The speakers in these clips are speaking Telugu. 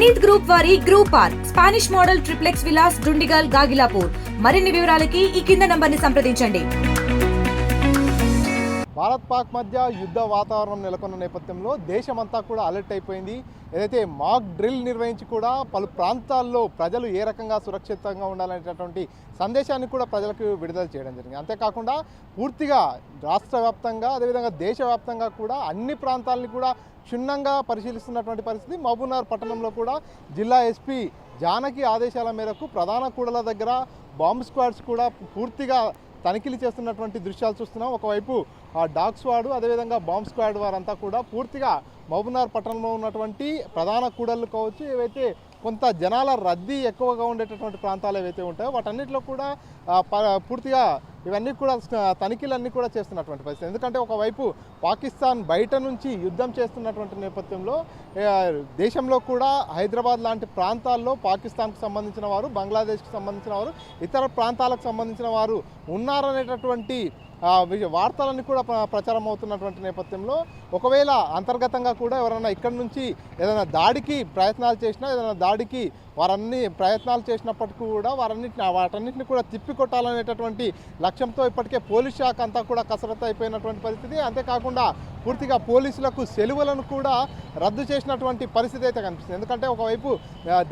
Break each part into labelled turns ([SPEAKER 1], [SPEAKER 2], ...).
[SPEAKER 1] హెయిత్ గ్రూప్ వారి group park Spanish model triplex Vilas Dundigal Gagillapur. మరిన్ని వివరాలకి ఈ కింద నంబర్ని సంప్రదించండి.
[SPEAKER 2] భారత్ పాక్ మధ్య యుద్ధ వాతావరణం నెలకొన్న నేపథ్యంలో దేశమంతా కూడా అలర్ట్ అయిపోయింది. ఏదైతే మాక్ డ్రిల్ నిర్వహించి కూడా పలు ప్రాంతాల్లో ప్రజలు ఏ రకంగా సురక్షితంగా ఉండాలనేటటువంటి సందేశాన్ని కూడా ప్రజలకు విడుదల చేయడం జరిగింది. అంతేకాకుండా పూర్తిగా రాష్ట్ర వ్యాప్తంగా అదేవిధంగా దేశవ్యాప్తంగా కూడా అన్ని ప్రాంతాలని కూడా క్షుణ్ణంగా పరిశీలిస్తున్నటువంటి పరిస్థితి. మహబూబ్నగర్ పట్టణంలో కూడా జిల్లా ఎస్పీ జానకి ఆదేశాల మేరకు ప్రధాన కూడల దగ్గర బాంబ్ స్క్వాడ్స్ కూడా పూర్తిగా తనిఖీలు చేస్తున్నటువంటి దృశ్యాలు చూస్తున్నాం. ఒకవైపు ఆ డాగ్ స్క్వాడ్ అదేవిధంగా బాంబ్ స్క్వాడ్ వారంతా కూడా పూర్తిగా మహబూబ్నగర్ పట్టణంలో ఉన్నటువంటి ప్రధాన కూడళ్ళు కావచ్చు, ఏవైతే కొంత జనాల రద్దీ ఎక్కువగా ఉండేటటువంటి ప్రాంతాలు ఏవైతే ఉంటాయో వాటన్నిటిలో కూడా పూర్తిగా ఇవన్నీ కూడా తనిఖీలన్నీ కూడా చేస్తున్నటువంటి పరిస్థితి. ఎందుకంటే ఒకవైపు పాకిస్తాన్ బయట నుంచి యుద్ధం చేస్తున్నటువంటి నేపథ్యంలో దేశంలో కూడా హైదరాబాద్ లాంటి ప్రాంతాల్లో పాకిస్తాన్కు సంబంధించిన వారు, బంగ్లాదేశ్కి సంబంధించిన వారు, ఇతర ప్రాంతాలకు సంబంధించిన వారు ఉన్నారనేటటువంటి వార్తలన్నీ కూడా ప్రచారం అవుతున్నటువంటి నేపథ్యంలో ఒకవేళ అంతర్గతంగా కూడా ఎవరైనా ఇక్కడి నుంచి ఏదైనా దాడికి ప్రయత్నాలు చేసినా, ఏదైనా దాడికి వారన్ని ప్రయత్నాలు చేసినప్పటికీ కూడా వాటన్నిటిని కూడా తిప్పికొట్టాలనేటటువంటి లక్ష్యంతో ఇప్పటికే పోలీస్ శాఖ అంతా కూడా కసరత్తు అయిపోయినటువంటి పరిస్థితి. అంతేకాకుండా పూర్తిగా పోలీసులకు సెలవులను కూడా రద్దు చేసినటువంటి పరిస్థితి అయితే కనిపిస్తుంది. ఎందుకంటే ఒకవైపు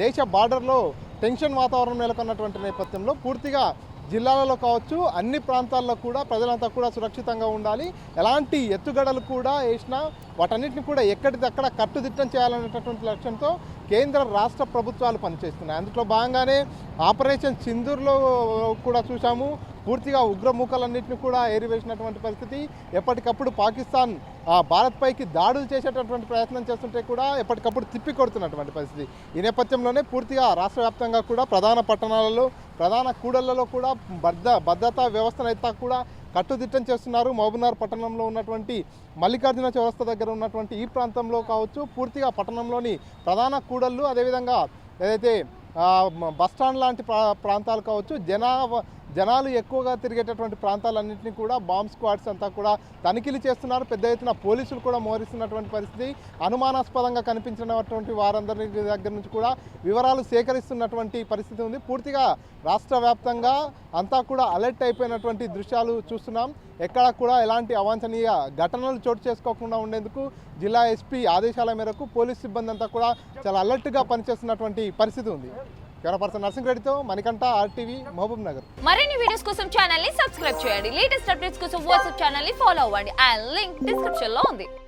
[SPEAKER 2] దేశ బార్డర్లో టెన్షన్ వాతావరణం నెలకొన్నటువంటి నేపథ్యంలో పూర్తిగా జిల్లాలలో కావచ్చు అన్ని ప్రాంతాల్లో కూడా ప్రజలంతా కూడా సురక్షితంగా ఉండాలి, ఎలాంటి ఎత్తుగడలు కూడా వేసినా వాటన్నిటిని కూడా ఎక్కడిదక్కడ కట్టుదిట్టం చేయాలనేటటువంటి లక్ష్యంతో కేంద్ర రాష్ట్ర ప్రభుత్వాలు పనిచేస్తున్నాయి. అందులో భాగంగానే ఆపరేషన్ సింధూర్లో కూడా చూసాము. పూర్తిగా ఉగ్రమూకలన్నింటినీ కూడా ఏరివేసినటువంటి పరిస్థితి. ఎప్పటికప్పుడు పాకిస్తాన్ భారత్ పైకి దాడులు చేసేటటువంటి ప్రయత్నం చేస్తుంటే కూడా ఎప్పటికప్పుడు తిప్పికొడుతున్నటువంటి పరిస్థితి. ఈ నేపథ్యంలోనే పూర్తిగా రాష్ట్ర వ్యాప్తంగా కూడా ప్రధాన పట్టణాలలో, ప్రధాన కూడళ్లలో కూడా భద్రతా వ్యవస్థనైతే కూడా కట్టుదిట్టం చేస్తున్నారు. మహబూబ్నగర్ పట్టణంలో ఉన్నటువంటి మల్లికార్జున చౌరస్తా దగ్గర ఉన్నటువంటి ఈ ప్రాంతంలో కావచ్చు, పూర్తిగా పట్టణంలోని ప్రధాన కూడళ్ళు అదేవిధంగా ఏదైతే బస్టాండ్ లాంటి ప్రాంతాలు కావచ్చు, జనాలు ఎక్కువగా తిరిగేటటువంటి ప్రాంతాలన్నింటినీ కూడా బాంబ్ స్క్వాడ్స్ అంతా కూడా తనిఖీలు చేస్తున్నారు. పెద్ద ఎత్తున పోలీసులు కూడా మోహరిస్తున్నటువంటి పరిస్థితి. అనుమానాస్పదంగా కనిపించినటువంటి వారందరి దగ్గర నుంచి కూడా వివరాలు సేకరిస్తున్నటువంటి పరిస్థితి ఉంది. పూర్తిగా రాష్ట్ర వ్యాప్తంగా అంతా కూడా అలర్ట్ అయిపోయినటువంటి దృశ్యాలు చూస్తున్నాం. ఎక్కడ కూడా ఎలాంటి అవాంఛనీయ ఘటనలు చోటు చేసుకోకుండా ఉండేందుకు జిల్లా ఎస్పీ ఆదేశాల మేరకు పోలీస్ సిబ్బంది అంతా కూడా చాలా అలర్ట్గా పనిచేస్తున్నటువంటి పరిస్థితి ఉంది. కెమెరా పర్సన్ నర్సింగ్ రెడ్డితో మణికంఠ, RTV, మహబూబ్ నగర్.
[SPEAKER 3] మరిన్ని వీడియోస్ కోసం ఛానల్ ని సబ్స్క్రైబ్ చేయండి. లేటెస్ట్ అప్డేట్స్ కోసం వాట్సాప్ ఛానల్ ని ఫాలో అవ్వండి. ఆ లింక్ డిస్క్రిప్షన్ లో ఉంది.